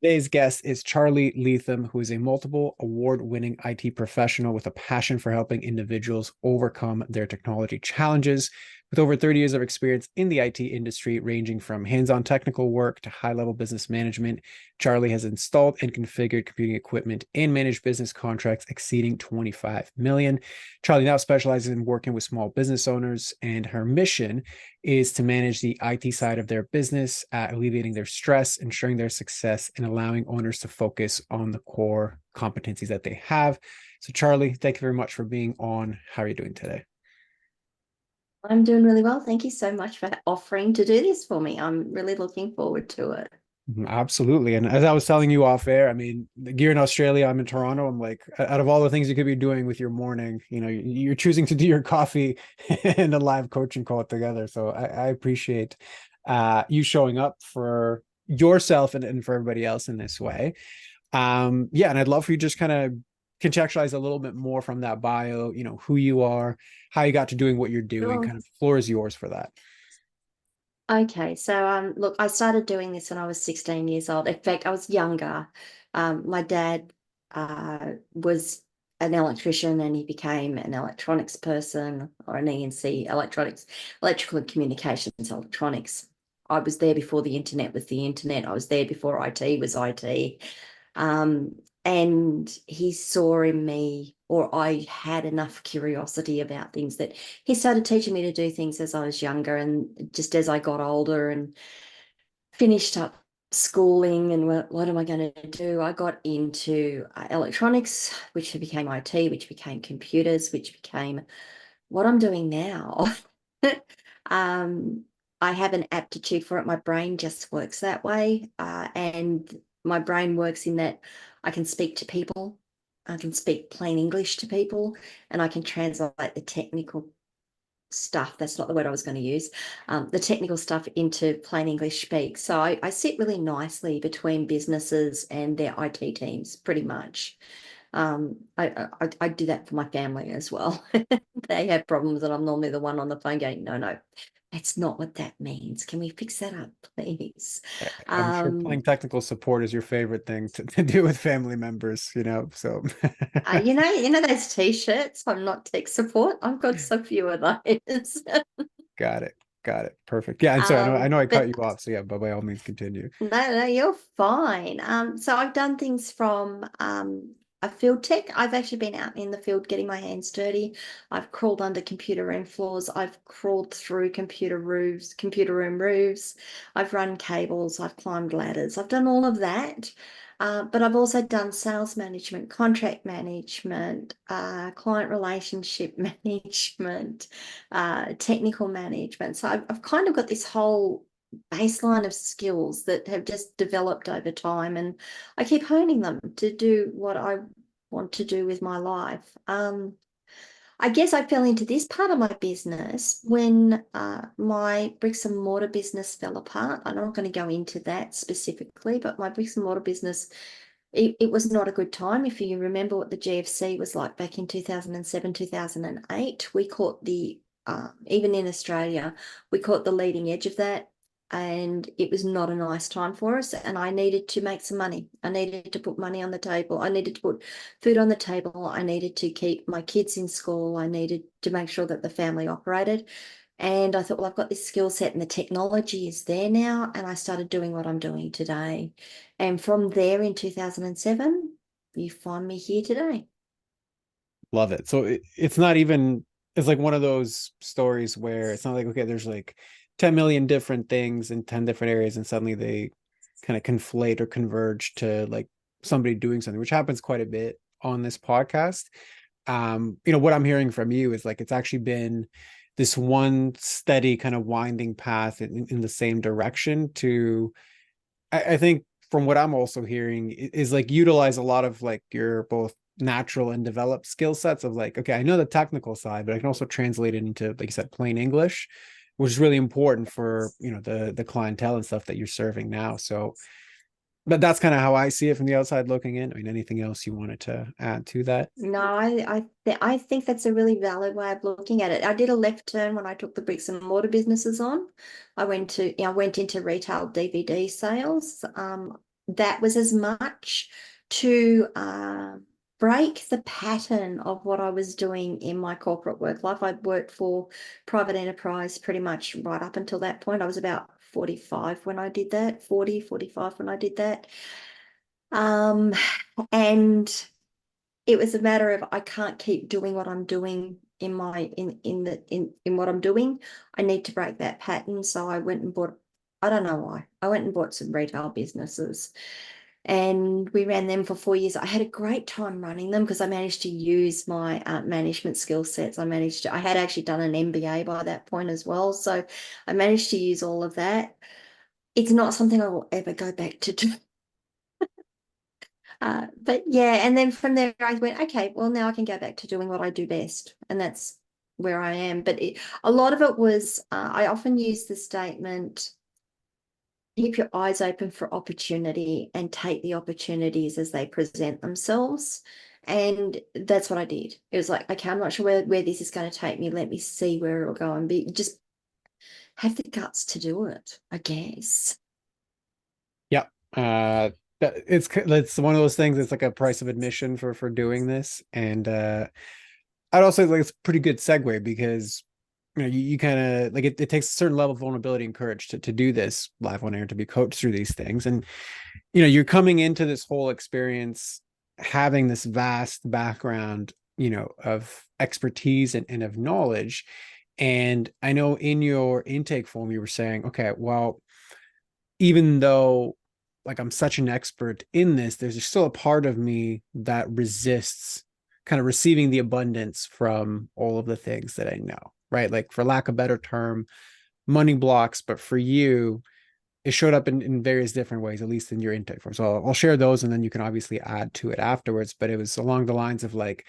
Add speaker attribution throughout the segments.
Speaker 1: Today's guest is Charly Leatham, who is a multiple award-winning IT professional with a passion for helping individuals overcome their technology challenges. With over 30 years of experience in the IT industry, ranging from hands-on technical work to high-level business management, Charly has installed and configured computing equipment and managed business contracts exceeding 25 million. Charly now specializes in working with small business owners, and her mission is to manage the IT side of their business, alleviating their stress, ensuring their success, and allowing owners to focus on the core competencies that they have. So, Charly, thank you very much for being on. How are you doing today?
Speaker 2: I'm doing really well. Thank you so much for offering to do this for me. I'm really looking forward to it.
Speaker 1: Absolutely. And as I was telling you off air, I mean, you're in Australia, I'm in Toronto. I'm like, out of all the things you could be doing with your morning, you're choosing to do your coffee and a live coaching call together. So I appreciate you showing up for yourself and for everybody else in this way. Yeah, and I'd love for you to just kind of contextualize a little bit more from that bio, who you are, how you got to doing what you're doing,
Speaker 2: Sure.
Speaker 1: kind of floor is yours for that.
Speaker 2: Okay, so look, I started doing this when I was 16 years old. In fact, I was younger. My dad was an electrician and he became an electronics person or an ENC electronics, electrical and communications electronics. I was there before the internet was the internet. I was there before IT was IT. Um, and he saw in me, or I had enough curiosity about things that he started teaching me to do things as I was younger. And just as I got older and finished up schooling and what am I going to do? I got into electronics, which became IT, which became computers, which became what I'm doing now. um, I have an aptitude for it. My brain just works that way. And my brain works in that I can speak to people, I can speak plain English to people, and I can translate the technical stuff. That's not the word I was going to use. The technical stuff into plain English speak. So I sit really nicely between businesses and their IT teams, pretty much. I do that for my family as well. They have problems, and I'm normally the one on the phone going, no, no, that's not what that means. Can we fix that up, please?
Speaker 1: I'm sure playing
Speaker 2: Um,
Speaker 1: technical support is your favorite thing to do with family members, so
Speaker 2: you know those t-shirts. I'm not tech support. I've got so few of those.
Speaker 1: got it. Got it. Perfect. Yeah, and sorry, I know I cut
Speaker 2: But
Speaker 1: you off, so yeah, but by all means continue.
Speaker 2: no, no, you're fine. So I've done things from a field tech. I've actually been out in the field getting my hands dirty. I've crawled under computer room floors. I've crawled through computer room roofs. I've run cables. I've climbed ladders. I've done all of that. But I've also done sales management, contract management, client relationship management, technical management. So I've kind of got this whole baseline of skills that have just developed over time, and I keep honing them to do what I want to do with my life. I guess I fell into this part of my business when my bricks and mortar business fell apart. I'm not going to go into that specifically, but my bricks and mortar business, it was not a good time. If you remember what the GFC was like back in 2007, 2008, we caught even in Australia, we caught the leading edge of that. And it was not a nice time for us. And I needed to make some money. I needed to put money on the table. I needed to put food on the table. I needed to keep my kids in school. I needed to make sure that the family operated. And I thought, well, I've got this skill set and the technology is there now. And I started doing what I'm doing today. And from there in 2007, you find me here today.
Speaker 1: Love it. So it's not even, it's like one of those stories where it's not like, okay, there's like 10 million different things in 10 different areas, and suddenly they kind of conflate or converge to like somebody doing something, which happens quite a bit on this podcast. What I'm hearing from you is like it's actually been this one steady kind of winding path in the same direction to, I think from what I'm also hearing is like utilize a lot of like your both natural and developed skill sets of like, okay, I know the technical side, but I can also translate it into, like you said, plain English, which is really important for, the clientele and stuff that you're serving now. So, but that's kind of how I see it from the outside looking in. I mean, anything else you wanted to add to that?
Speaker 2: No, I think that's a really valid way of looking at it. I did a left turn when I took the bricks and mortar businesses on. I went into retail DVD sales. that was as much to break the pattern of what I was doing in my corporate work life. I'd worked for private enterprise pretty much right up until that point. I was about 45 when I did that, 40, 45 when I did that. Um, and it was a matter of I can't keep doing what I'm doing in my in what I'm doing. I need to break that pattern. So I went and bought, I don't know why. I went and bought some retail businesses and we ran them for 4 years. I had a great time running them because I managed to use my management skill sets. I had actually done an MBA by that point as well. So I managed to use all of that. It's not something I will ever go back to do. But yeah, and then from there I went, okay, well now I can go back to doing what I do best, and that's where I am. But a lot of it was, I often use the statement, keep your eyes open for opportunity and take the opportunities as they present themselves. And that's what I did. It was like, okay, I'm not sure where this is going to take me. Let me see where it'll go and be just have the guts to do it, I guess.
Speaker 1: Yeah. It's one of those things. It's like a price of admission for doing this, and I'd also like it's a pretty good segue because you kind of like it takes a certain level of vulnerability and courage to do this live on air, to be coached through these things. And you're coming into this whole experience having this vast background, of expertise and of knowledge. And I know in your intake form you were saying, okay, well, even though like I'm such an expert in this, there's still a part of me that resists kind of receiving the abundance from all of the things that I know, right? Like, for lack of a better term, money blocks. But for you, it showed up in various different ways, at least in your intake form. So I'll share those and then you can obviously add to it afterwards. But it was along the lines of like,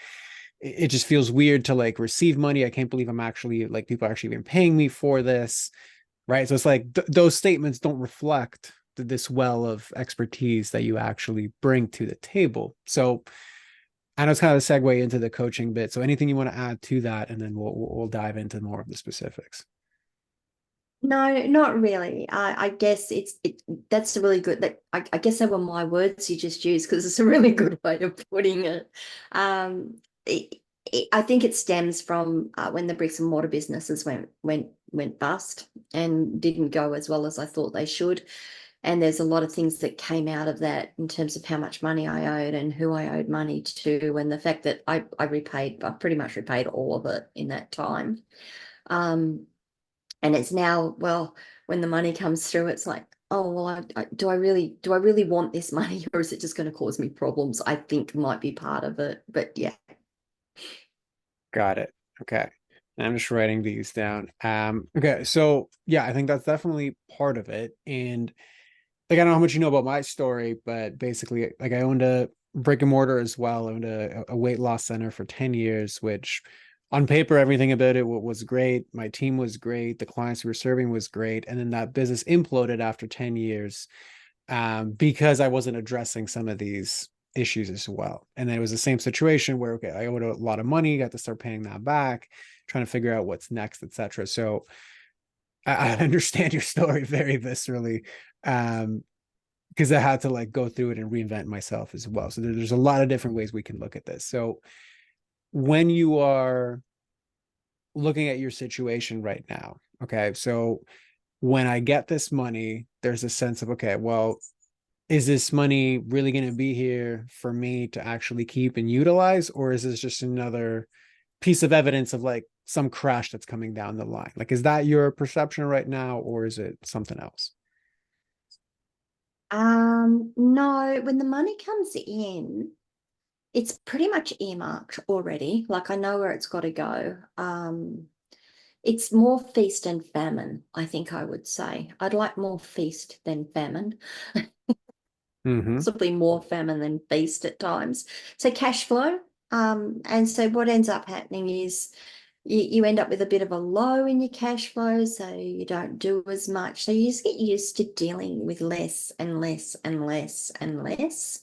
Speaker 1: it just feels weird to like receive money. I can't believe I'm actually like, people are actually even paying me for this, right? So it's like those statements don't reflect this well of expertise that you actually bring to the table. So I know it's kind of a segue into the coaching bit. So anything you want to add to that, and then we'll dive into more of the specifics.
Speaker 2: No, not really. I guess that's a really good, that I guess they were my words you just used because it's a really good way of putting it. Um, I think it stems from when the bricks and mortar businesses went bust and didn't go as well as I thought they should. And there's a lot of things that came out of that in terms of how much money I owed and who I owed money to, and the fact that I pretty much repaid all of it in that time. Um, and it's now, well, when the money comes through, it's like, oh well, do I really want this money, or is it just going to cause me problems? I think might be part of it, but yeah.
Speaker 1: Got it. Okay. I'm just writing these down. Okay, so yeah, I think that's definitely part of it. And like, I don't know how much you know about my story, but basically, like, I owned a brick and mortar as well. I owned a weight loss center for 10 years, which on paper, everything about it was great. My team was great. The clients we were serving was great. And then that business imploded after 10 years, because I wasn't addressing some of these issues as well. And then it was the same situation where, okay, I owed a lot of money, got to start paying that back, trying to figure out what's next, etc. So I understand your story very viscerally. Because I had to like go through it and reinvent myself as well. So there's a lot of different ways we can look at this. So when you are looking at your situation right now, okay, so when I get this money, there's a sense of, okay, well, is this money really going to be here for me to actually keep and utilize? Or is this just another piece of evidence of like some crash that's coming down the line? Like, is that your perception right now, or is it something else?
Speaker 2: No, when the money comes in, it's pretty much earmarked already. Like I know where it's got to go. It's more feast and famine, I think I would say. I'd like more feast than famine.
Speaker 1: Mm-hmm.
Speaker 2: Possibly more famine than feast at times. So cash flow. And so what ends up happening is you end up with a bit of a low in your cash flow, so you don't do as much. So you just get used to dealing with less and less and less and less,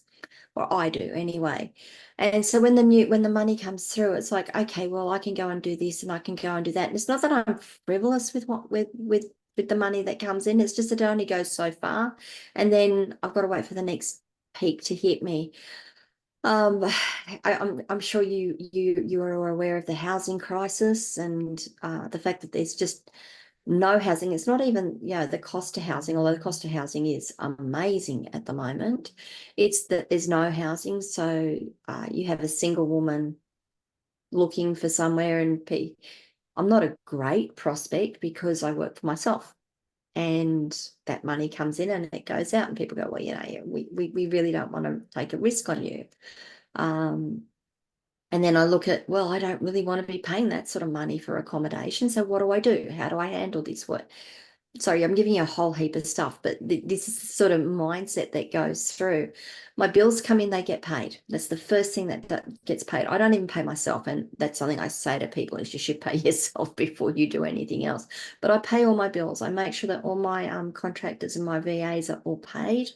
Speaker 2: or I do anyway. And so when the money comes through, it's like, okay, well, I can go and do this and I can go and do that. And it's not that I'm frivolous with with the money that comes in. It's just that it only goes so far, and then I've got to wait for the next peak to hit me. Um, I'm sure you are aware of the housing crisis and the fact that there's just no housing. It's not even, the cost of housing, although the cost of housing is amazing at the moment. It's that there's no housing. So you have a single woman looking for somewhere, and I'm not a great prospect because I work for myself. And that money comes in and it goes out, and people go, well, we really don't want to take a risk on you. And then I look at, well, I don't really want to be paying that sort of money for accommodation. So what do I do? How do I handle this? Sorry, I'm giving you a whole heap of stuff, but this is the sort of mindset that goes through. My bills come in, they get paid. That's the first thing that gets paid. I don't even pay myself. And that's something I say to people is you should pay yourself before you do anything else. But I pay all my bills. I make sure that all my contractors and my VAs are all paid.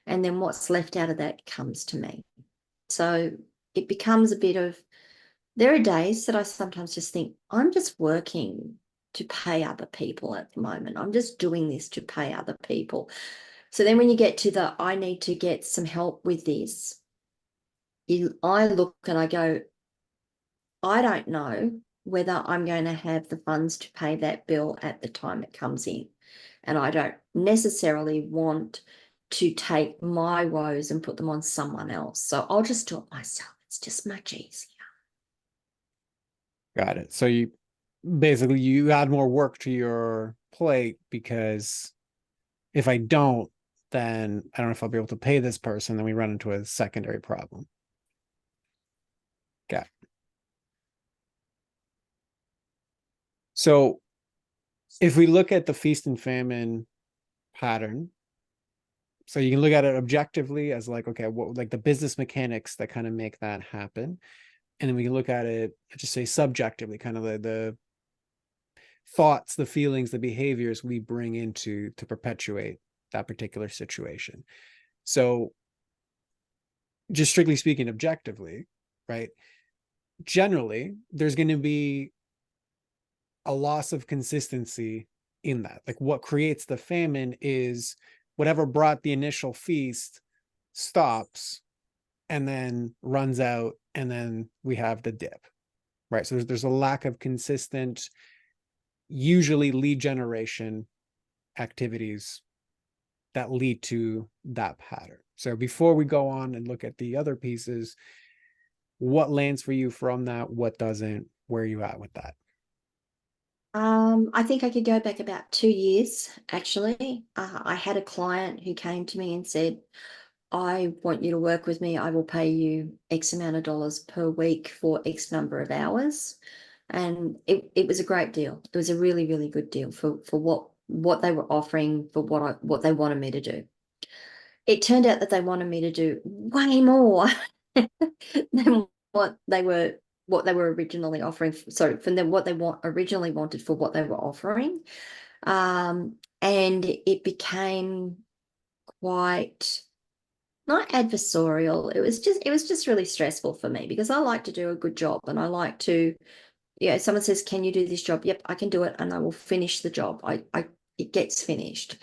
Speaker 2: And then what's left out of that comes to me. So it becomes a bit of, there are days that I sometimes just think, I'm just working to pay other people at the moment. I'm just doing this to pay other people. So then when you get to the, I need to get some help with this, I look and I go, I don't know whether I'm going to have the funds to pay that bill at the time it comes in. And I don't necessarily want to take my woes and put them on someone else. So I'll just do it myself. It's just much easier.
Speaker 1: Got it. So you basically you add more work to your plate because if I don't, then I don't know if I'll be able to pay this person. Then we run into a secondary problem. Got it. So if we look at the feast and famine pattern, so you can look at it objectively as like, okay, what like the business mechanics that kind of make that happen. And then we can look at it, just say subjectively, kind of the thoughts, the feelings, the behaviors we bring into to perpetuate that particular situation. So just strictly speaking objectively, right? Generally, there's going to be a loss of consistency in that. Like what creates the famine is whatever brought the initial feast stops and then runs out, and then we have the dip, right? So there's a lack of consistent, usually lead generation activities that lead to that pattern. So before we go on and look at the other pieces, what lands for you from that? What doesn't? Where are you at with that?
Speaker 2: I think I could go back about 2 years, actually. I had a client who came to me and said, I want you to work with me. I will pay you X amount of dollars per week for X number of hours. And it was a great deal. It was a really, really good deal for what they were offering for what they wanted me to do. It turned out that they wanted me to do way more than what they were originally offering. Sorry, from them what they originally wanted for what they were offering. And it became quite not adversarial. It was just really stressful for me because I like to do a good job, and I like to, someone says, can you do this job? Yep, I can do it, and I will finish the job. It gets finished.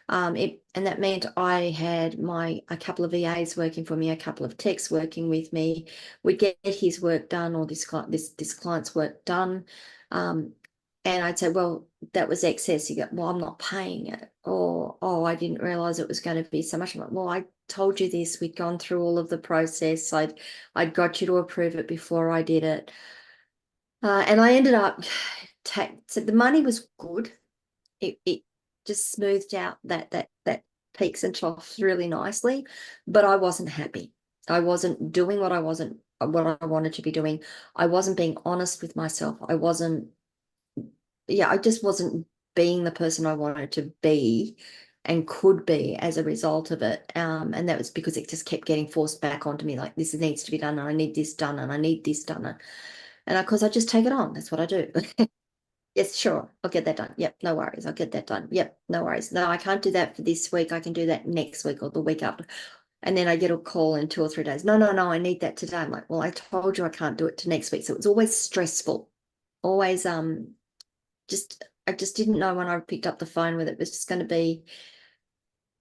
Speaker 2: And that meant I had a couple of VAs working for me, a couple of techs working with me. We'd get his work done, or this client's work done. And I'd say, well, that was excess. You go, well, I'm not paying it. Or, oh, I didn't realize it was going to be so much. I'm like, well, I told you this. We'd gone through all of the process. I'd got you to approve it before I did it. And I ended up, so the money was good. It just smoothed out that peaks and troughs really nicely, but I wasn't happy. I wasn't doing what I wanted to be doing. I wasn't being honest with myself. I just wasn't being the person I wanted to be and could be as a result of it. And that was because it just kept getting forced back onto me, like this needs to be done, and I need this done, and I need this done. And of course I just take it on. That's what I do. Yes, sure. I'll get that done. Yep, no worries. I'll get that done. Yep, no worries. No, I can't do that for this week. I can do that next week or the week after. And then I get a call in 2 or 3 days. No, no, no, I need that today. I'm like, well, I told you I can't do it to next week. So it's always stressful. Always just I just didn't know when I picked up the phone whether it was just going to be,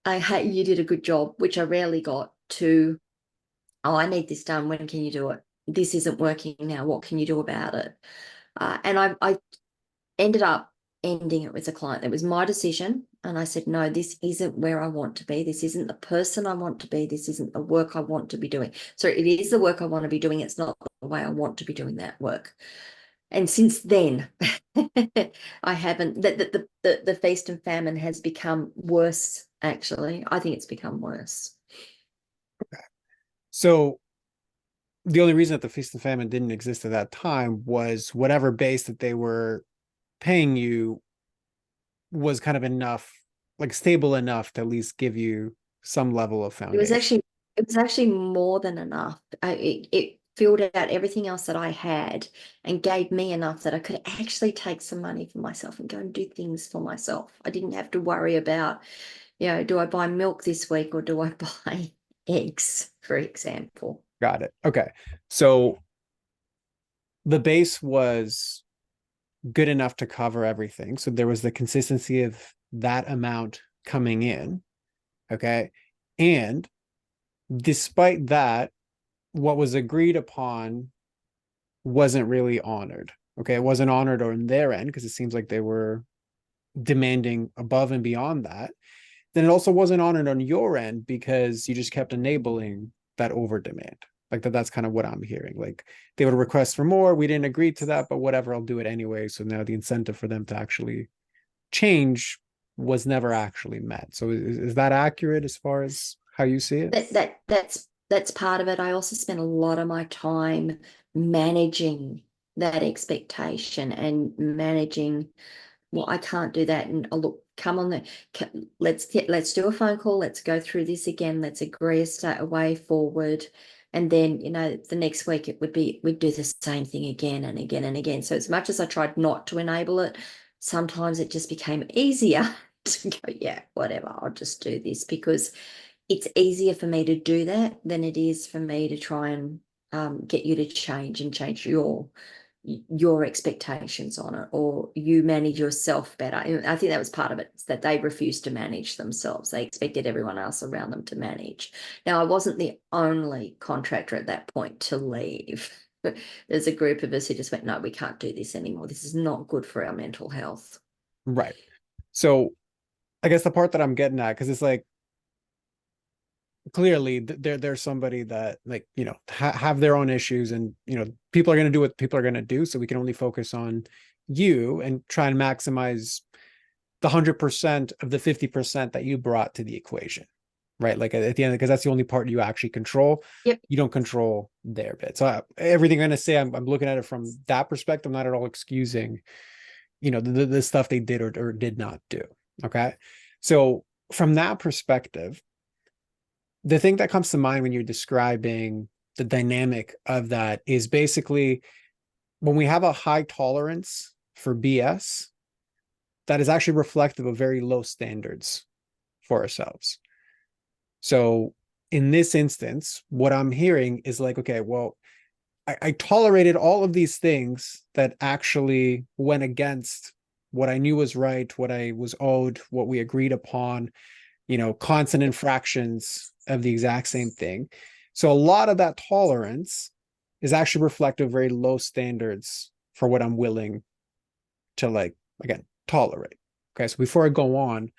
Speaker 2: hey, you did a good job, which I rarely got, to, oh, I need this done. When can you do it? This isn't working now. What can you do about it? And I ended up ending it with a client. It was my decision. And I said, no, this isn't where I want to be. This isn't the person I want to be. This isn't the work I want to be doing. So it is the work I want to be doing. It's not the way I want to be doing that work. And since then, I haven't, the feast and famine has become worse, actually. I think it's become worse.
Speaker 1: So the only reason that the feast and famine didn't exist at that time was whatever base that they were paying you was kind of enough, like stable enough to at least give you some level of
Speaker 2: It was
Speaker 1: foundation.
Speaker 2: actually it was actually more than enough. It filled out everything else that I had and gave me enough that I could actually take some money for myself and go and do things for myself. I didn't have to worry about, do I buy milk this week or do I buy eggs, for example?
Speaker 1: Got it. Okay. So the base was good enough to cover everything. So there was the consistency of that amount coming in. Okay. And despite that, what was agreed upon wasn't really honored. Okay. It wasn't honored on their end because it seems like they were demanding above and beyond that. Then it also wasn't honored on your end because you just kept enabling that over demand. Like that's kind of what I'm hearing. Like they would request for more. We didn't agree to that, but whatever, I'll do it anyway. So now the incentive for them to actually change was never actually met. So is that accurate as far as how you see it?
Speaker 2: That's part of it. I also spent a lot of my time managing that expectation and managing, well, I can't do that. And oh, look, come on, let's do a phone call. Let's go through this again. Let's agree a way forward. And then, the next week we'd do the same thing again and again and again. So as much as I tried not to enable it, sometimes it just became easier to go, yeah, whatever, I'll just do this, because it's easier for me to do that than it is for me to try and get you to change and change your expectations on it, or you manage yourself better. And I think that was part of it, is that they refused to manage themselves. They expected everyone else around them to manage. Now, I wasn't the only contractor at that point to leave. But there's a group of us who just went, no, we can't do this anymore. This is not good for our mental health.
Speaker 1: Right. So I guess the part that I'm getting at, because it's like clearly there's somebody that like have their own issues, and people are going to do what people are going to do, so we can only focus on you and try and maximize the 100% of the 50% that you brought to the equation, right? Like at the end, because that's the only part you actually control.
Speaker 2: Yep.
Speaker 1: You don't control their bit. So everything I'm going to say, I'm looking at it from that perspective. I'm not at all excusing the stuff they did or did not do. Okay. So from that perspective, the thing that comes to mind when you're describing the dynamic of that is basically when we have a high tolerance for BS, that is actually reflective of very low standards for ourselves. So in this instance, what I'm hearing is like, okay, well, I tolerated all of these things that actually went against what I knew was right, what I was owed, what we agreed upon, constant infractions of the exact same thing. So a lot of that tolerance is actually reflective of very low standards for what I'm willing to, like, again, tolerate. Okay. So before I go on,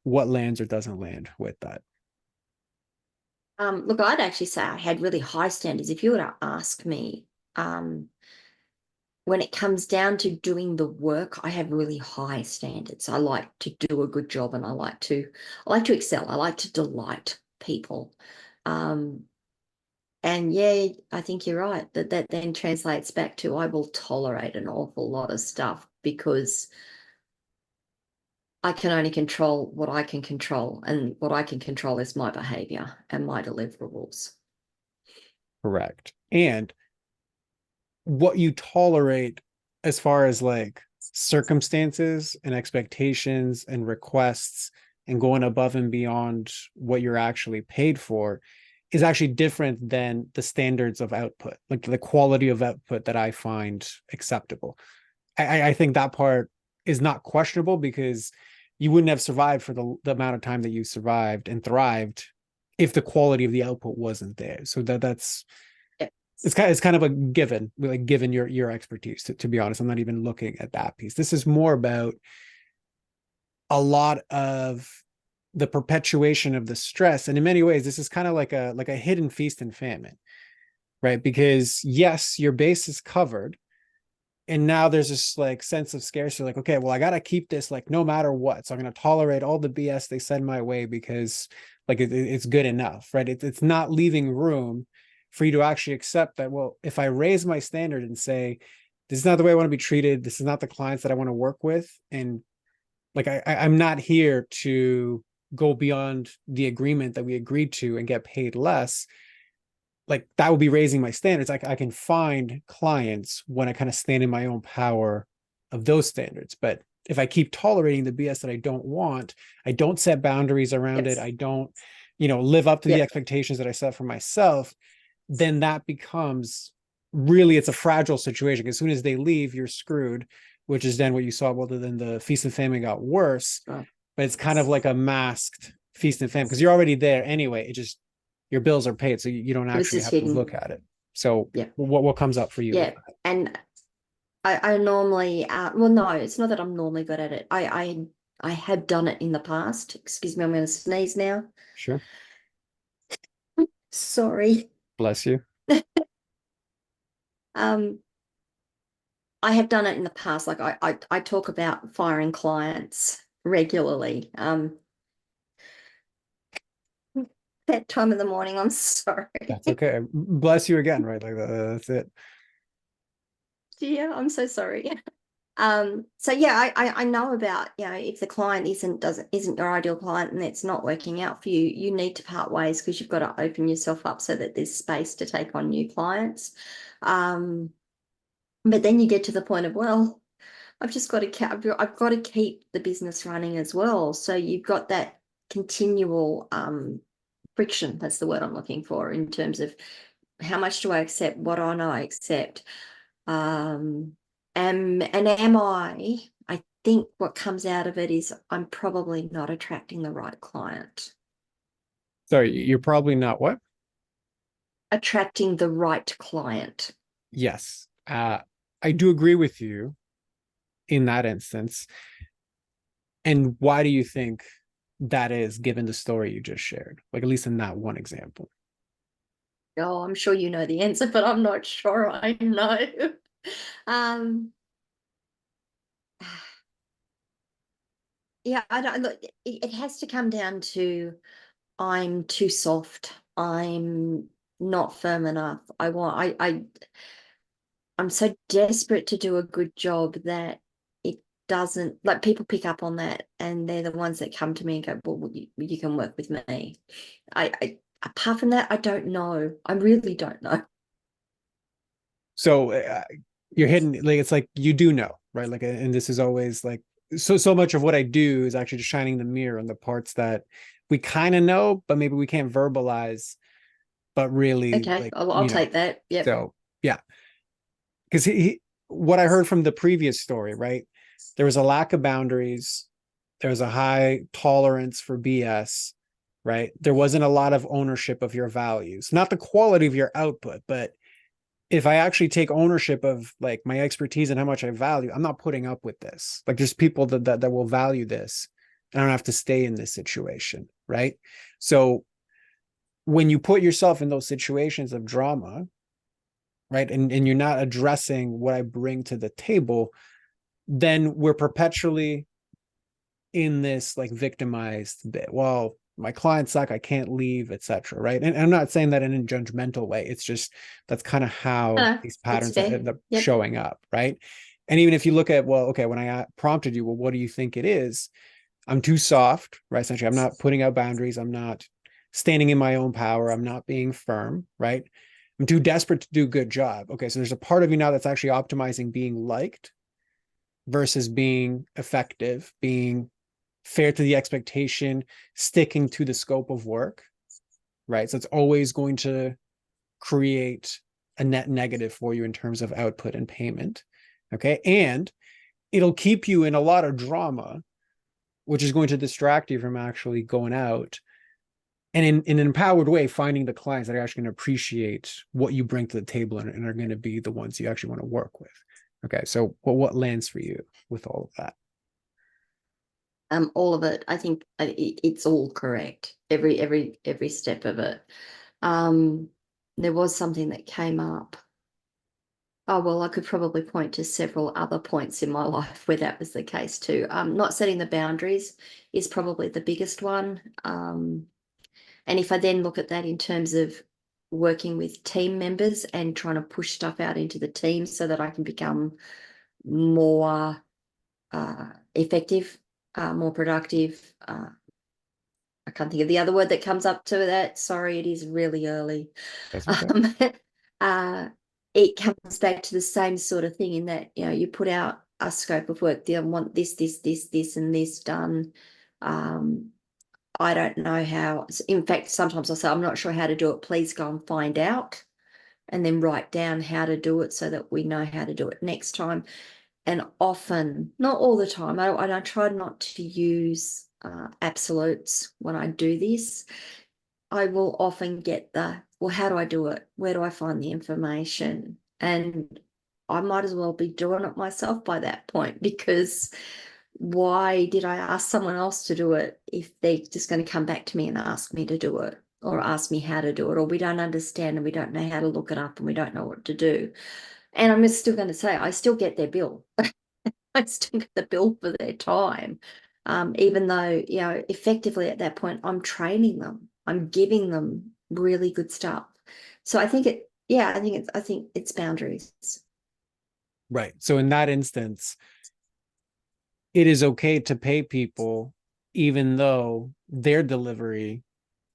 Speaker 1: what lands or doesn't land with that?
Speaker 2: Look, I'd actually say I had really high standards. If you were to ask me, um, when it comes down to doing the work, I have really high standards. I like to do a good job, and I like to excel. I like to delight people. Um, and yeah, I think you're right, that then translates back to, I will tolerate an awful lot of stuff because I can only control what I can control, and what I can control is my behavior and my deliverables.
Speaker 1: Correct. And what you tolerate as far as like circumstances and expectations and requests and going above and beyond what you're actually paid for is actually different than the standards of output, like the quality of output that I find acceptable. I think that part is not questionable, because you wouldn't have survived for the amount of time that you survived and thrived if the quality of the output wasn't there. So that's it's kind of a given, like given your expertise. To be honest, I'm not even looking at that piece. This is more about a lot of the perpetuation of the stress, and in many ways, this is kind of like a hidden feast and famine, right? Because yes, your base is covered, and now there's this like sense of scarcity, like, okay, well, I got to keep this like no matter what, so I'm going to tolerate all the BS they send my way because like it's good enough, right? It's not leaving room for you to actually accept that, well, if I raise my standard and say this is not the way I want to be treated, this is not the clients that I want to work with, and like I'm not here to go beyond the agreement that we agreed to and get paid less, like that would be raising my standards. I can find clients when I kind of stand in my own power of those standards. But if I keep tolerating the BS that I don't want, I don't set boundaries around it,
Speaker 2: Yes.
Speaker 1: I don't, live up to the
Speaker 2: Yep.
Speaker 1: expectations that I set for myself, then that becomes really, it's a fragile situation. As soon as they leave, you're screwed, which is then what you saw. Well, then the feast and famine got worse,
Speaker 2: Right.
Speaker 1: but it's kind of like a masked feast and famine because you're already there anyway. It just, your bills are paid, so you don't
Speaker 2: It was
Speaker 1: actually
Speaker 2: just
Speaker 1: have to look
Speaker 2: hidden.
Speaker 1: at it. So
Speaker 2: Yeah.
Speaker 1: what comes up for you with
Speaker 2: Yeah. And I normally, well, no, it's not that I'm normally good at it. I have done it in the past. Excuse me, I'm going to sneeze now.
Speaker 1: Sure.
Speaker 2: Sorry.
Speaker 1: Bless you.
Speaker 2: Um, I have done it in the past. Like I talk about firing clients regularly. That time of the morning, I'm sorry.
Speaker 1: That's okay. Bless you again, right? Like that's it.
Speaker 2: Yeah, I'm so sorry. So yeah, I know about, if the client isn't your ideal client and it's not working out for you, you need to part ways because you've got to open yourself up so that there's space to take on new clients. Um, but then you get to the point of, well, I've got to keep the business running as well. So you've got that continual friction. That's the word I'm looking for in terms of how much do I accept? What don't I accept? Um, am I think what comes out of it is I'm probably not attracting the right client.
Speaker 1: Sorry, you're probably not what?
Speaker 2: Attracting the right client.
Speaker 1: Yes. I do agree with you in that instance. And why do you think that is, given the story you just shared? Like, at least in that one example.
Speaker 2: Oh, I'm sure you know the answer, but I'm not sure I know. Um, yeah, I don't look, it has to come down to I'm too soft. I'm not firm enough. I'm so desperate to do a good job that it doesn't, like, people pick up on that and they're the ones that come to me and go, well, you can work with me. Apart from that, I don't know. I really don't know.
Speaker 1: So you're hitting, like, it's like you do know, right? Like, and this is always like, so much of what I do is actually just shining the mirror on the parts that we kind of know, but maybe we can't verbalize, but really,
Speaker 2: Okay,
Speaker 1: like,
Speaker 2: I'll take that. Yep.
Speaker 1: so yeah. Because what I heard from the previous story, right? There was a lack of boundaries. There was a high tolerance for BS, right? There wasn't a lot of ownership of your values, not the quality of your output, but if I actually take ownership of like my expertise and how much I value, I'm not putting up with this. Like, there's people that will value this, and I don't have to stay in this situation, right? So when you put yourself in those situations of drama, right, and you're not addressing what I bring to the table, then we're perpetually in this like victimized bit. Well, my clients suck, I can't leave, etc. Right. And I'm not saying that in a judgmental way. It's just that's kind of how
Speaker 2: No,
Speaker 1: these
Speaker 2: that's
Speaker 1: patterns
Speaker 2: fair.
Speaker 1: end up
Speaker 2: Yep.
Speaker 1: showing up. Right. And even if you look at, well, okay, when I prompted you, well, what do you think it is? I'm too soft, right? Essentially, I'm not putting out boundaries. I'm not standing in my own power. I'm not being firm, right? I'm too desperate to do a good job. Okay, so there's a part of you now that's actually optimizing being liked versus being effective, being fair to the expectation, sticking to the scope of work, right? So it's always going to create a net negative for you in terms of output and payment. Okay. And it'll keep you in a lot of drama, which is going to distract you from actually going out and in an empowered way, finding the clients that are actually going to appreciate what you bring to the table and are going to be the ones you actually want to work with. Okay, so what lands for you with all of that?
Speaker 2: All of it. I think it's all correct. Every step of it. Um, there was something that came up. Oh, well, I could probably point to several other points in my life where that was the case too. Not setting the boundaries is probably the biggest one. And if I then look at that in terms of working with team members and trying to push stuff out into the team so that I can become more effective, more productive. I can't think of the other word that comes up to that. Sorry, it is really early.
Speaker 1: That's okay.
Speaker 2: Um, uh, it comes back to the same sort of thing in that, you put out a scope of work. I want this, and this done. Um, I don't know how. In fact, sometimes I say, I'm not sure how to do it. Please go and find out, and then write down how to do it so that we know how to do it next time. And often, not all the time, I try not to use absolutes when I do this. I will often get well, how do I do it? Where do I find the information? And I might as well be doing it myself by that point, because why did I ask someone else to do it if they're just going to come back to me and ask me to do it, or ask me how to do it, or we don't understand and we don't know how to look it up and we don't know what to do? And I'm still going to say, I still get their bill. I still get the bill for their time. Even though, effectively at that point, I'm training them, I'm giving them really good stuff. So I think it's boundaries.
Speaker 1: Right. So in that instance, it is okay to pay people even though their delivery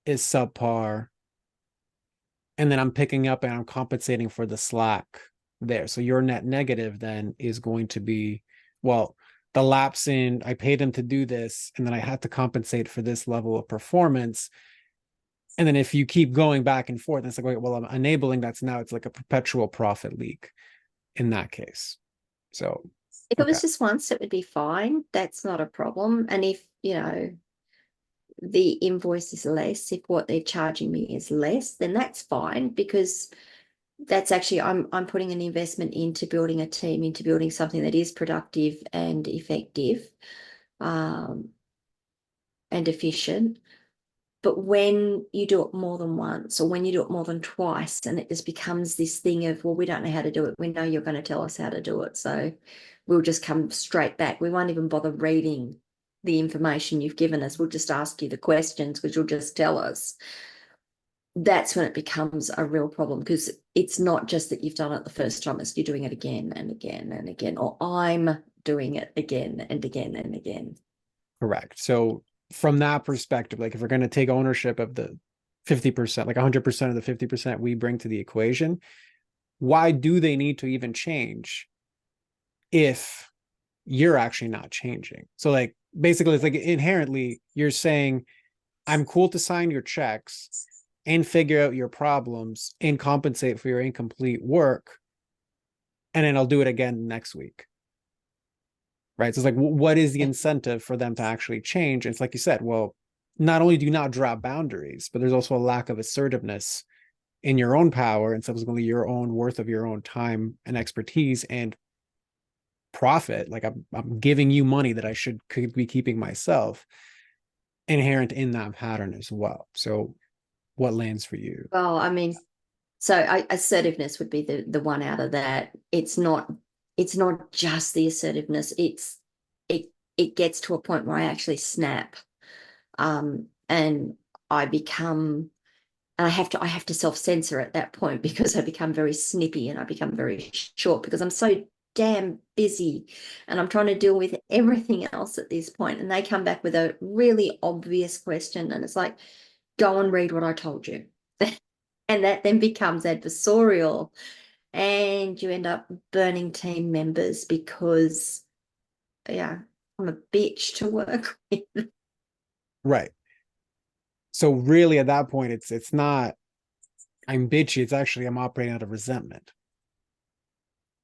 Speaker 1: is subpar, and then I'm picking up and I'm compensating for the slack there. So your net negative then is going to be, well, the lapse in I paid them to do this, and then I had to compensate for this level of performance. And then if you keep going back and forth, it's like, wait, well, I'm enabling that. So now it's like a perpetual profit leak in that case. So,
Speaker 2: If it
Speaker 1: okay.
Speaker 2: was just once, it would be fine. That's not a problem. And if, the invoice is less, if what they're charging me is less, then that's fine, because that's actually I'm putting an investment into building a team, into building something that is productive and effective, um, and efficient. But when you do it more than once, or when you do it more than twice, and it just becomes this thing of, well, we don't know how to do it. We know you're going to tell us how to do it. So we'll just come straight back. We won't even bother reading the information you've given us. We'll just ask you the questions because you'll just tell us. That's when it becomes a real problem, because it's not just that you've done it the first time, it's you're doing it again and again and again, or I'm doing it again and again and again.
Speaker 1: Correct. So from that perspective, like if we're going to take ownership of the 50%, like 100% of the 50% we bring to the equation, why do they need to even change if you're actually not changing? So like basically it's like inherently you're saying I'm cool to sign your checks and figure out your problems and compensate for your incomplete work, and then I'll do it again next week. Right. So it's like, what is the incentive for them to actually change? And it's like you said, well, not only do you not draw boundaries, but there's also a lack of assertiveness in your own power and subsequently your own worth of your own time and expertise and profit. Like I'm giving you money that I could be keeping myself, inherent in that pattern as well. So what lands for you?
Speaker 2: Well, I mean, so assertiveness would be the one out of that. It's not just the assertiveness. It it gets to a point where I actually snap, and I become, and I have to self-censor at that point, because I become very snippy and I become very short, because I'm so damn busy and I'm trying to deal with everything else at this point. And they come back with a really obvious question, and it's like, go and read what I told you. And that then becomes adversarial, and you end up burning team members because, yeah, I'm a bitch to work with.
Speaker 1: Right. So really at that point, it's not I'm bitchy, it's actually I'm operating out of resentment.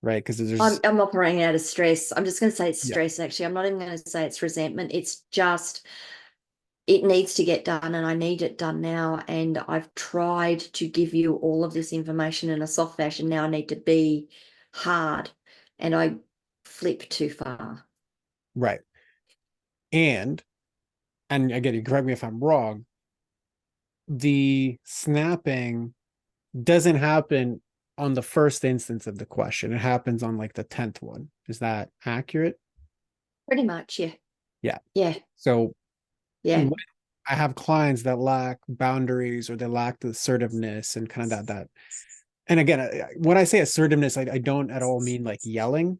Speaker 1: right? Because
Speaker 2: I'm
Speaker 1: there's
Speaker 2: I'm operating out of stress. I'm just going to say it's
Speaker 1: yeah,
Speaker 2: stress, actually. I'm not even going to say it's resentment. It's just it needs to get done and I need it done now. And I've tried to give you all of this information in a soft fashion. Now I need to be hard. And I flip too far.
Speaker 1: right. And again, you correct me if I'm wrong, the snapping doesn't happen on the first instance of the question. It happens on like the 10th one. Is that accurate?
Speaker 2: Pretty much, yeah.
Speaker 1: Yeah.
Speaker 2: Yeah.
Speaker 1: So
Speaker 2: Yeah.
Speaker 1: when I have clients that lack boundaries or they lack the assertiveness and kind of that. And again, when I say assertiveness, I don't at all mean like yelling.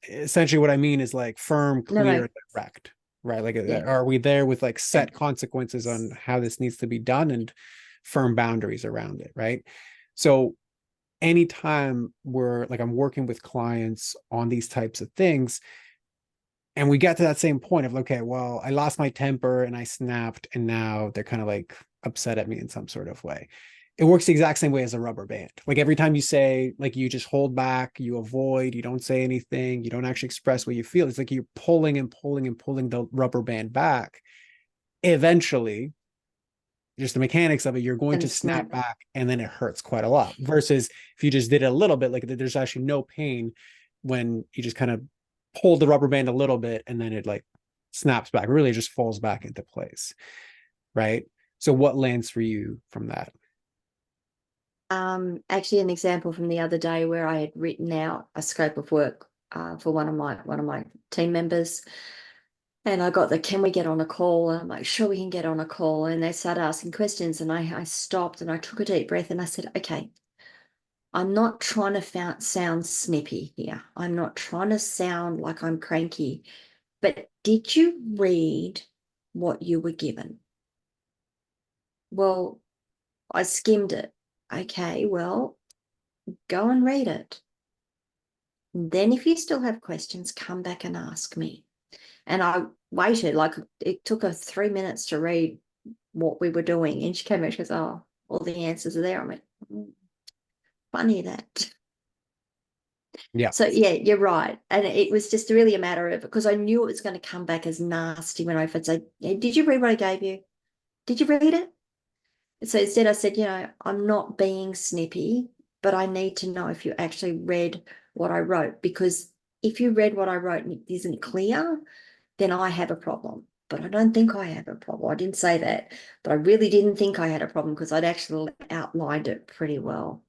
Speaker 1: Essentially, what I mean is like firm,
Speaker 2: No,
Speaker 1: clear,
Speaker 2: no.
Speaker 1: and direct, right? Like,
Speaker 2: Yeah.
Speaker 1: are we there with like
Speaker 2: Yeah.
Speaker 1: set consequences on how this needs to be done and firm boundaries around it, right? So anytime we're like I'm working with clients on these types of things, and we get to that same point of okay, well, I lost my temper and I snapped, and now they're kind of like upset at me in some sort of way. It works the exact same way as a rubber band. Like every time you say, like you just hold back, you avoid, you don't say anything, you don't actually express what you feel. It's like you're pulling and pulling and pulling the rubber band back. Eventually, just the mechanics of it, you're going
Speaker 2: And
Speaker 1: to snap
Speaker 2: snap.
Speaker 1: back and then it hurts quite a lot. Versus if you just did it a little bit, like there's actually no pain when you just kind of pull the rubber band a little bit and then it like snaps back, really just falls back into place. Right. So what lands for you from that?
Speaker 2: Actually an example from the other day where I had written out a scope of work for one of my team members. And I got the, can we get on a call? And I'm like, sure, we can get on a call. And they started asking questions. And I stopped and I took a deep breath and I said, okay, I'm not trying to sound snippy here. I'm not trying to sound like I'm cranky. But did you read what you were given? Well, I skimmed it. Okay, well, go and read it. Then, if you still have questions, come back and ask me. And I waited, like it took her 3 minutes to read what we were doing. And she came back, she goes, oh, all the answers are there. I went, funny that.
Speaker 1: Yeah.
Speaker 2: So yeah, you're right. And it was just really a matter of because I knew it was going to come back as nasty when I would say, hey, did you read what I gave you? Did you read it? So instead I said, I'm not being snippy, but I need to know if you actually read what I wrote, because if you read what I wrote and it isn't clear, then I have a problem. But I don't think I have a problem. I didn't say that, but I really didn't think I had a problem because I'd actually outlined it pretty well.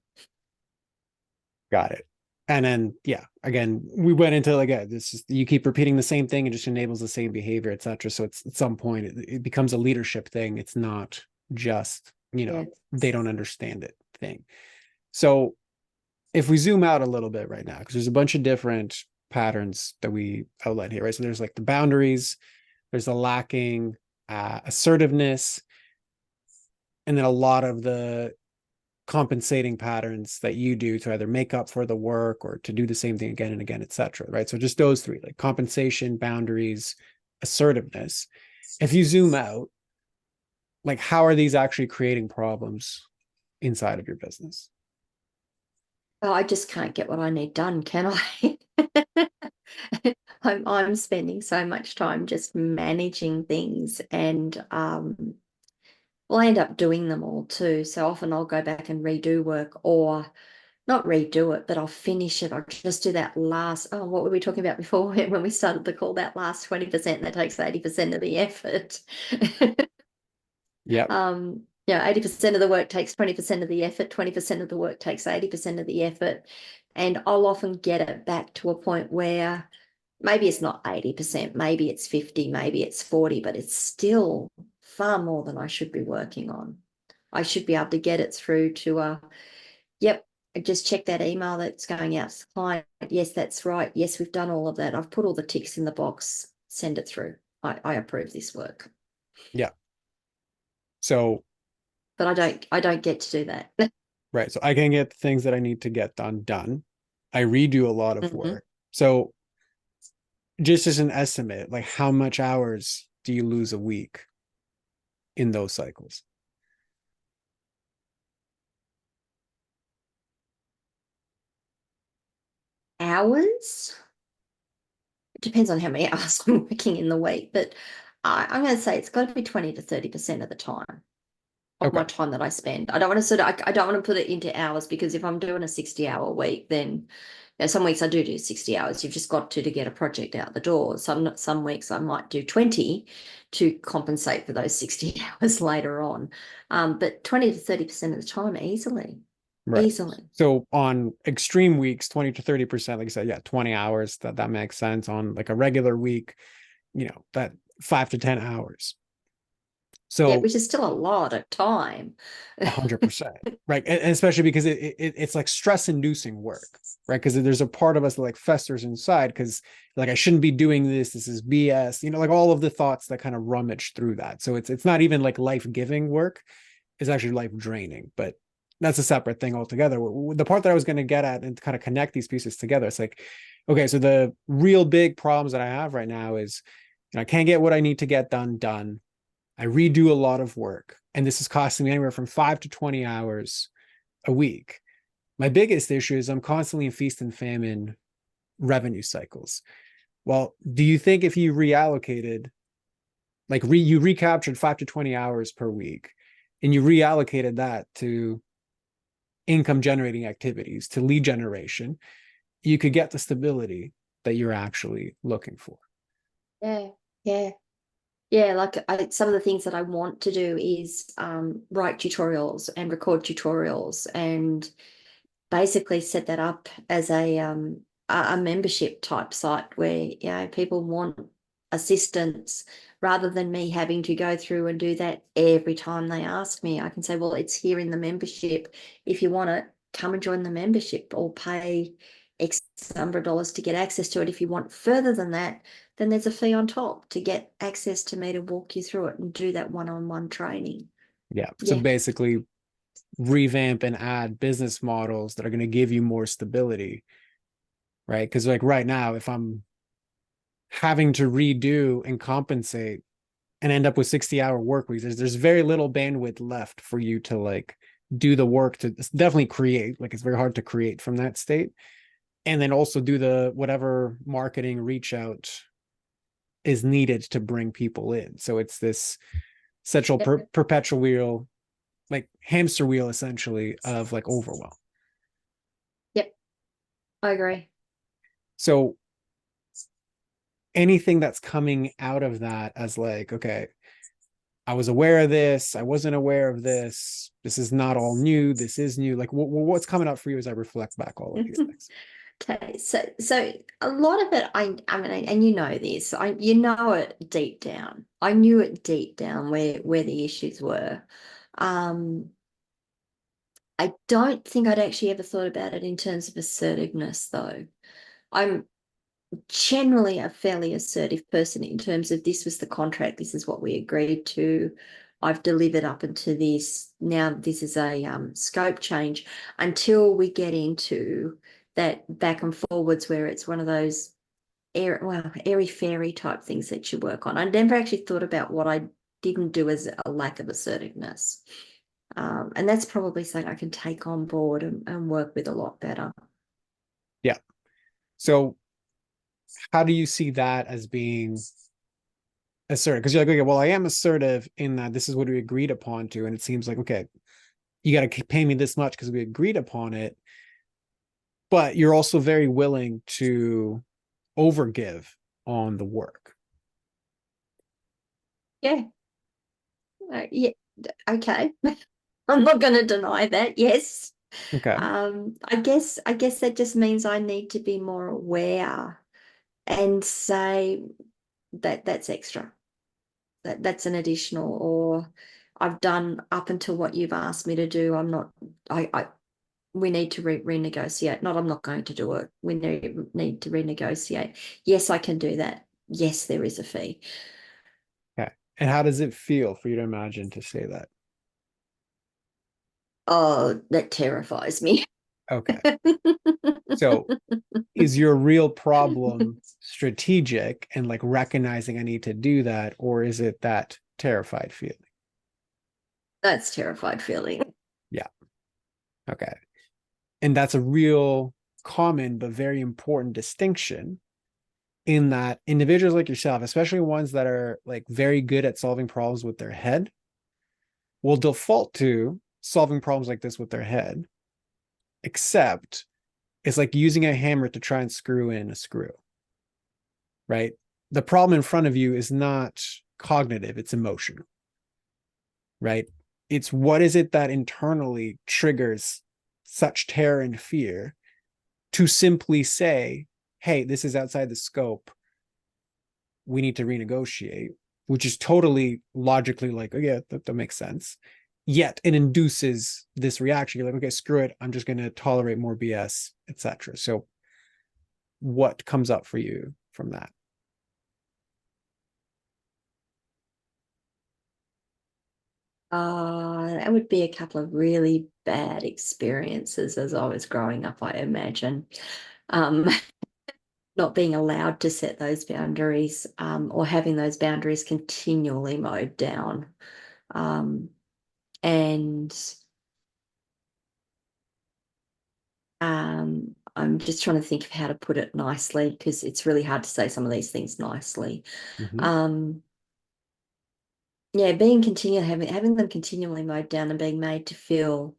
Speaker 1: Got it. And then, yeah, again, we went into like, this is, you keep repeating the same thing, it just enables the same behavior, etc. So it's at some point it becomes a leadership thing. It's not just,
Speaker 2: Yeah.
Speaker 1: they don't understand it thing. So if we zoom out a little bit right now, because there's a bunch of different patterns that we outline here, right? So there's like the boundaries, there's the lacking assertiveness, and then a lot of the compensating patterns that you do to either make up for the work or to do the same thing again and again, etc. Right. So just those three, like compensation, boundaries, assertiveness. If you zoom out, like how are these actually creating problems inside of your business?
Speaker 2: Oh, I just can't get what I need done, can I? I'm spending so much time just managing things and well, I end up doing them all too. So often I'll go back and redo work or not redo it, but I'll finish it. I'll just do that last, oh, what were we talking about before when we started the call? That last 20% that takes 80% of the effort.
Speaker 1: Yep.
Speaker 2: 80% of the work takes 20% of the effort, 20% of the work takes 80% of the effort. And I'll often get it back to a point where maybe it's not 80%, maybe it's 50, maybe it's 40, but it's still far more than I should be working on. I should be able to get it through to yep, just check that email that's going out to the client. Yes, that's right. Yes, we've done all of that. I've put all the ticks in the box. Send it through. I approve this work.
Speaker 1: Yeah. So,
Speaker 2: But I don't get to do that.
Speaker 1: right. So I can get the things that I need to get done. I redo a lot of
Speaker 2: Mhm.
Speaker 1: work. So just as an estimate, like how much hours do you lose a week in those cycles?
Speaker 2: hours. It depends on how many hours I'm working in the week, but I'm going to say it's got to be 20 to 30% of the time of
Speaker 1: Okay.
Speaker 2: my time that I spend. I don't want to I don't want to put it into hours, because if I'm doing a 60-hour week, then some weeks I do 60 hours. You've just got to get a project out the door. Some weeks I might do 20 to compensate for those 60 hours later on. But 20 to 30% of the time, easily,
Speaker 1: Right.
Speaker 2: easily.
Speaker 1: So on extreme weeks, 20 to 30%, like I said, yeah, 20 hours, that makes sense. On like a regular week, that 5 to 10 hours.
Speaker 2: Yeah,
Speaker 1: So
Speaker 2: which is still a lot of time.
Speaker 1: 100%, right? And especially because it's like stress inducing work, right? Because there's a part of us that like festers inside because like I shouldn't be doing this. This is BS, like all of the thoughts that kind of rummage through that. So it's not even like life giving work. It's actually life draining, but that's a separate thing altogether. The part that I was going to get at and kind of connect these pieces together, it's like, okay, so the real big problems that I have right now is I can't get what I need to get done. I redo a lot of work, and this is costing me anywhere from 5 to 20 hours a week. My biggest issue is I'm constantly in feast and famine revenue cycles. Well, do you think if you reallocated, like you recaptured 5 to 20 hours per week, and you reallocated that to income generating activities, to lead generation, you could get the stability that you're actually looking for?
Speaker 2: Yeah, yeah. Yeah, like some of the things that I want to do is write tutorials and record tutorials and basically set that up as a membership type site where people want assistance rather than me having to go through and do that every time they ask me. I can say, well, it's here in the membership. If you want it, come and join the membership or pay X number of dollars to get access to it. If you want further than that, then there's a fee on top to get access to me to walk you through it and do that one-on-one training.
Speaker 1: Yeah. So
Speaker 2: Yeah.
Speaker 1: basically, revamp and add business models that are going to give you more stability, right? Because like right now, if I'm having to redo and compensate and end up with 60-hour work weeks, there's very little bandwidth left for you to like do the work to definitely create. Like it's very hard to create from that state. And then also do the whatever marketing reach out is needed to bring people in. So it's this central
Speaker 2: Yep.
Speaker 1: perpetual wheel, like hamster wheel essentially of like overwhelm.
Speaker 2: Yep. I agree.
Speaker 1: So anything that's coming out of that as like, okay, I was aware of this, I wasn't aware of this is not all new, this is new, like what's coming up for you as I reflect back all of these things?
Speaker 2: Okay, so a lot of it, I mean, and you know this, you know it deep down. I knew it deep down where the issues were. Um, I don't think I'd actually ever thought about it in terms of assertiveness, though. I'm generally a fairly assertive person in terms of this was the contract, this is what we agreed to. I've delivered up into this. Now this is a scope change until we get into that back and forwards where it's one of those airy fairy type things that you work on. I never actually thought about what I didn't do as a lack of assertiveness. And that's probably something I can take on board and work with a lot better.
Speaker 1: Yeah. So how do you see that as being assertive? Because you're like, okay, well, I am assertive in that this is what we agreed upon to. And it seems like, okay, you got to pay me this much because we agreed upon it. But you're also very willing to overgive on the work.
Speaker 2: Yeah. Yeah. Okay. I'm not going to deny that. Yes.
Speaker 1: Okay.
Speaker 2: I guess that just means I need to be more aware and say that that's extra. That's an additional, or I've done up until what you've asked me to do. I'm not. I we need to renegotiate. Not, I'm not going to do it. We need to renegotiate. Yes, I can do that. Yes, there is a fee.
Speaker 1: Okay. And how does it feel for you to imagine to say that?
Speaker 2: Oh, that terrifies me.
Speaker 1: Okay. So is your real problem strategic and like recognizing I need to do that, or is it that terrified feeling?
Speaker 2: That's terrified feeling.
Speaker 1: Yeah. Okay. And that's a real common but very important distinction, in that individuals like yourself, especially ones that are like very good at solving problems with their head, will default to solving problems like this with their head, except it's like using a hammer to try and screw in a screw, right? The problem in front of you is not cognitive, it's emotional, right? It's what is it that internally triggers such terror and fear to simply say, hey, this is outside the scope. We need to renegotiate, which is totally logically like, oh, yeah, that makes sense. Yet it induces this reaction. You're like, okay, screw it. I'm just going to tolerate more BS, etc. So what comes up for you from that?
Speaker 2: That would be a couple of really bad experiences as I was growing up, I imagine. Um, not being allowed to set those boundaries, or having those boundaries continually mowed down. Um, and I'm just trying to think of how to put it nicely, because it's really hard to say some of these things nicely.
Speaker 1: Mm-hmm.
Speaker 2: Um, yeah, being continual, having them continually mowed down and being made to feel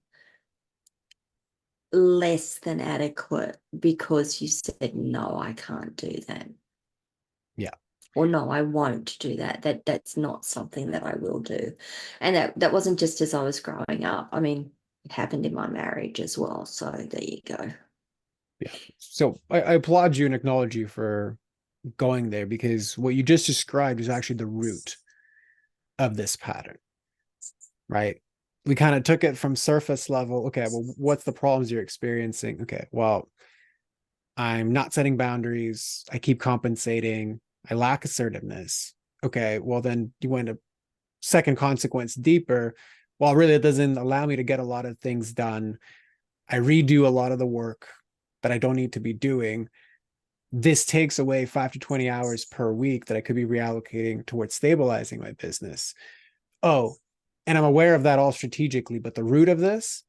Speaker 2: less than adequate because you said, no, I can't do that.
Speaker 1: Yeah.
Speaker 2: Or no, I won't do that. That's not something that I will do. And that wasn't just as I was growing up. I mean, it happened in my marriage as well. So there you go.
Speaker 1: Yeah. So I applaud you and acknowledge you for going there, because what you just described is actually the root of this pattern, right? We kind of took it from surface level. Okay, well, what's the problems you're experiencing? Okay, well, I'm not setting boundaries. I keep compensating. I lack assertiveness. Okay, well, then you went a second consequence deeper. Well, really, it doesn't allow me to get a lot of things done. I redo a lot of the work that I don't need to be doing. This takes away 5 to 20 hours per week that I could be reallocating towards stabilizing my business. Oh, and I'm aware of that all strategically, but the root of this,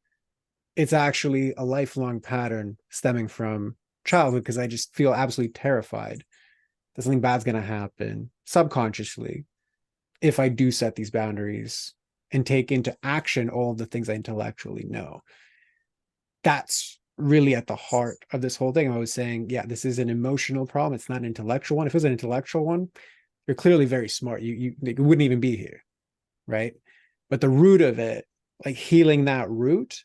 Speaker 1: it's actually a lifelong pattern stemming from childhood, because I just feel absolutely terrified that something bad's going to happen subconsciously if I do set these boundaries and take into action all of the things I intellectually know. That's really at the heart of this whole thing. I was saying, yeah, this is an emotional problem. It's not an intellectual one. If it was an intellectual one, you're clearly very smart. You wouldn't even be here, right? But the root of it, like healing that root,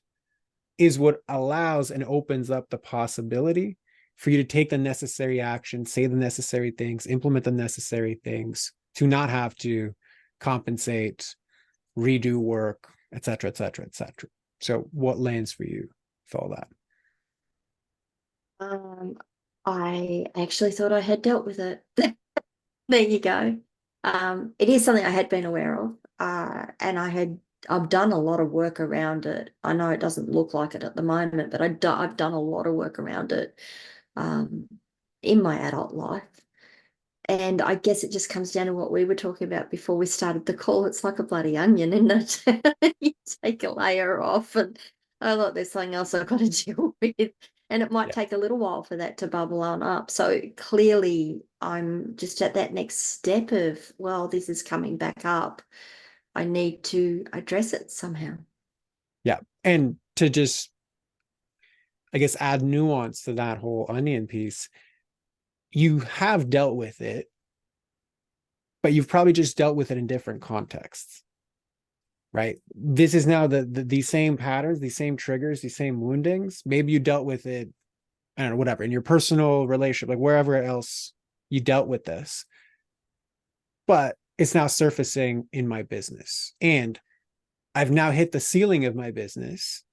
Speaker 1: is what allows and opens up the possibility for you to take the necessary action, say the necessary things, implement the necessary things to not have to compensate, redo work, etc., etc., etc. So what lands for you with all that?
Speaker 2: Um, I actually thought I had dealt with it. There you go. It is something I had been aware of, and I've done a lot of work around it. I know it doesn't look like it at the moment, but I've done a lot of work around it, um, in my adult life. And I guess it just comes down to what we were talking about before we started the call. It's like a bloody onion, isn't it? You take a layer off, and oh, look, there's something else I've got to deal with. And it might
Speaker 1: Yeah.
Speaker 2: take a little while for that to bubble on up. So clearly, I'm just at that next step of, well, this is coming back up. I need to address it somehow.
Speaker 1: Yeah. And to just, I guess, add nuance to that whole onion piece, you have dealt with it, but you've probably just dealt with it in different contexts, right? This is now these same patterns, these same triggers, these same woundings. Maybe you dealt with it, I don't know, whatever, in your personal relationship, like wherever else you dealt with this, but it's now surfacing in my business. And I've now hit the ceiling of my business,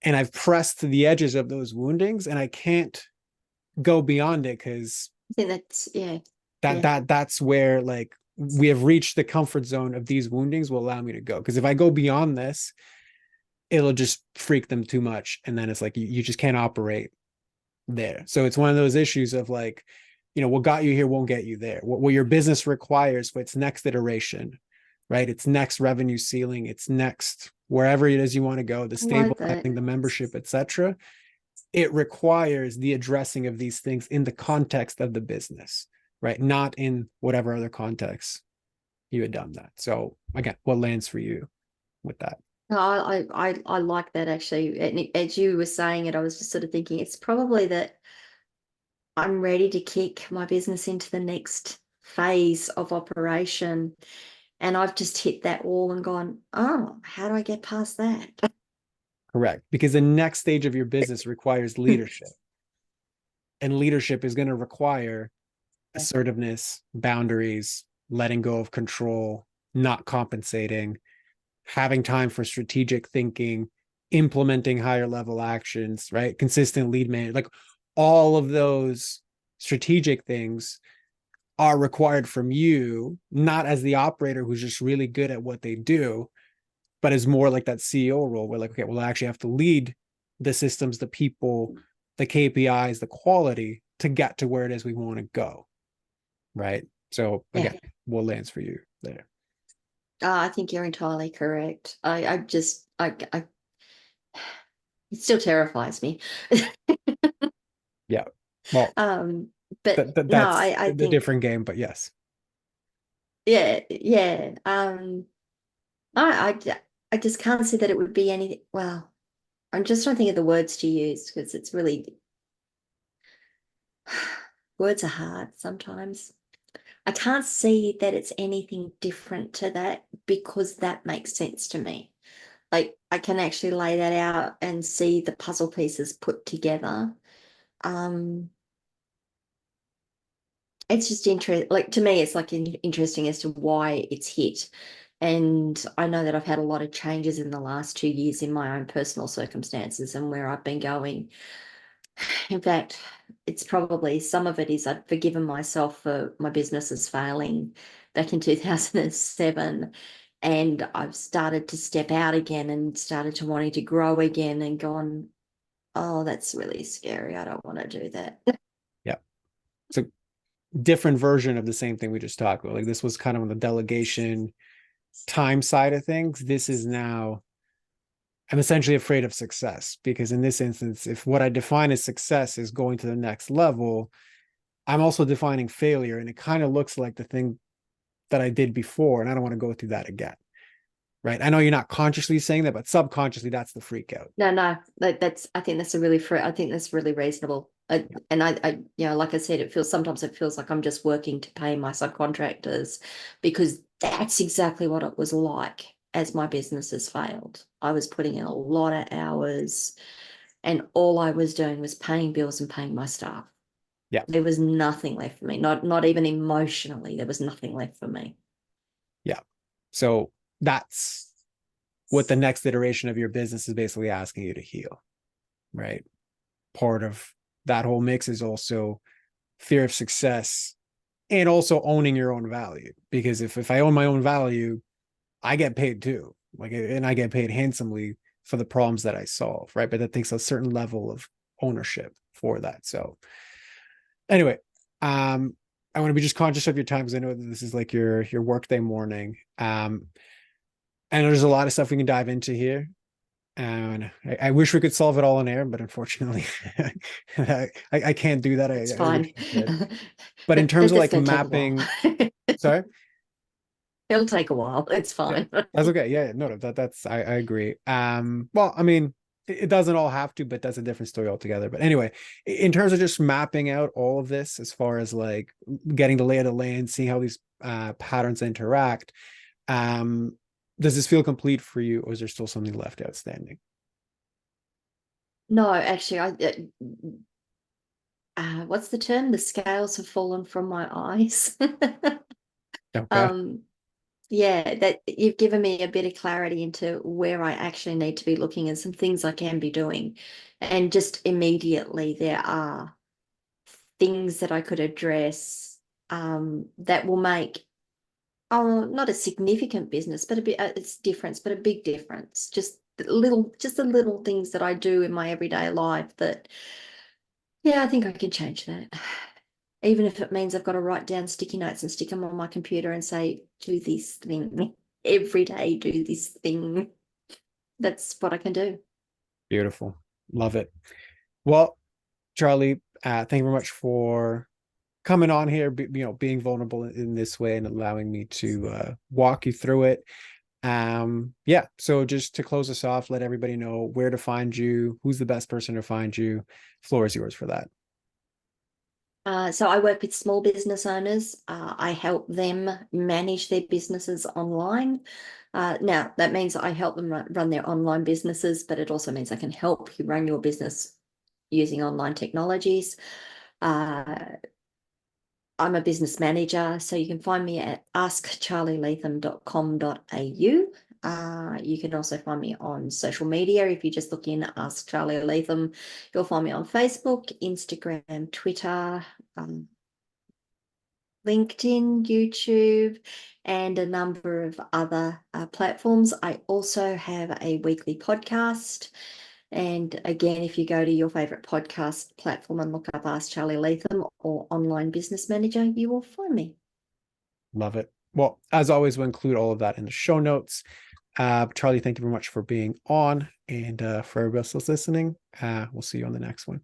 Speaker 1: and I've pressed to the edges of those woundings, and I can't go beyond it, because
Speaker 2: I think that's, yeah,
Speaker 1: that
Speaker 2: yeah.
Speaker 1: that that's where like we have reached the comfort zone of these woundings will allow me to go. Because if I go beyond this, it'll just freak them too much, and then it's like you just can't operate there. So it's one of those issues of like, what got you here won't get you there. What your business requires for its next iteration, right? Its next revenue ceiling, its next wherever it is you want to go, the
Speaker 2: I like that.
Speaker 1: stabilizing, the membership, etc. it requires the addressing of these things in the context of the business, right? Not in whatever other context you had done that. So again, what lands for you with that?
Speaker 2: No, I like that actually. And as you were saying it, I was just sort of thinking it's probably that I'm ready to kick my business into the next phase of operation. And I've just hit that wall and gone, oh, how do I get past that?
Speaker 1: Correct. Because the next stage of your business requires leadership. And leadership is going to require assertiveness, boundaries, letting go of control, not compensating, having time for strategic thinking, implementing higher level actions, right? Consistent lead management, like all of those strategic things are required from you, not as the operator who's just really good at what they do, but is more like that CEO role where like, okay, well, I actually have to lead the systems, the people, the KPIs, the quality to get to where it is we want to go. Right. So
Speaker 2: Yeah.
Speaker 1: again, what lands for you there?
Speaker 2: I think you're entirely correct. I just, it still terrifies me.
Speaker 1: Yeah. Well,
Speaker 2: Um, but no,
Speaker 1: that's
Speaker 2: I
Speaker 1: the
Speaker 2: think,
Speaker 1: different game, but yes.
Speaker 2: yeah, yeah. I just can't see that it would be any, well, I'm just trying to think of the words to use because it's really, words are hard sometimes. I can't see that it's anything different to that because that makes sense to me. Like I can actually lay that out and see the puzzle pieces put together. Um, it's just interesting. Like to me, it's like interesting as to why it's hit. And I know that I've had a lot of changes in the last 2 years in my own personal circumstances and where I've been going. In fact, it's probably some of it is I'd forgiven myself for my businesses failing back in 2007. And I've started to step out again and started to wanting to grow again and gone, oh, that's really scary. I don't want to do that.
Speaker 1: Yeah. So different version of the same thing we just talked about. Like this was kind of on the delegation time side of things. This is now I'm essentially afraid of success because in this instance, if what I define as success is going to the next level, I'm also defining failure. And it kind of looks like the thing that I did before. And I don't want to go through that again. Right. I know you're not consciously saying that, but subconsciously that's the freak out.
Speaker 2: No, that's, I think that's a really free, I think that's really reasonable. And like I said, sometimes it feels like I'm just working to pay my subcontractors because that's exactly what it was like as my business has failed. I was putting in a lot of hours and all I was doing was paying bills and paying my staff.
Speaker 1: Yeah.
Speaker 2: There was nothing left for me, not even emotionally, there was nothing left for me.
Speaker 1: Yeah. So that's what the next iteration of your business is basically asking you to heal. Right. Part of that whole mix is also fear of success and also owning your own value. Because if I own my own value, I get paid too. Like, and I get paid handsomely for the problems that I solve. Right. But that takes a certain level of ownership for that. So anyway, I want to be just conscious of your time because I know that this is like your workday morning. And there's a lot of stuff we can dive into here. And I wish we could solve it all on air, but unfortunately, I can't do that.
Speaker 2: It's
Speaker 1: I wish
Speaker 2: fine.
Speaker 1: I could. But in terms of
Speaker 2: That's
Speaker 1: like
Speaker 2: going to take a while.
Speaker 1: mapping, sorry,
Speaker 2: It'll take a while. It's
Speaker 1: yeah,
Speaker 2: fine.
Speaker 1: that's okay. Yeah, no, that's I agree. Well, I mean, it doesn't all have to, but that's a different story altogether. But anyway, in terms of just mapping out all of this, as far as like getting the lay of the land, seeing how these patterns interact, um, does this feel complete for you, or is there still something left outstanding?
Speaker 2: No, actually, what's the term? The scales have fallen from my eyes.
Speaker 1: Okay.
Speaker 2: um, yeah, that you've given me a bit of clarity into where I actually need to be looking and some things I can be doing. And just immediately there are things that I could address that will make not a significant business, but a bit it's difference, but a big difference. Just the little things that I do in my everyday life that, yeah, I think I can change that. Even if it means I've got to write down sticky notes and stick them on my computer and say, do this thing every day, do this thing. That's what I can do.
Speaker 1: Beautiful. Love it. Well, Charlie, thank you very much for coming on here, being vulnerable in this way and allowing me to walk you through it. Yeah, so just to close us off, let everybody know where to find you, who's the best person to find you. Floor is yours for that.
Speaker 2: So I work with small business owners. I help them manage their businesses online. Now, that means I help them run their online businesses, but it also means I can help you run your business using online technologies. Uh, I'm a business manager, so you can find me at askcharlielatham.com.au. You can also find me on social media. If you just look in Ask Charly Latham, you'll find me on Facebook, Instagram, Twitter, um, LinkedIn, YouTube, and a number of other platforms. I also have a weekly podcast. And again, if you go to your favorite podcast platform and look up Ask Charly Latham or Online Business Manager, you will find me.
Speaker 1: Love it. Well, as always, we'll include all of that in the show notes. Charlie, thank you very much for being on. And for everybody else listening, we'll see you on the next one.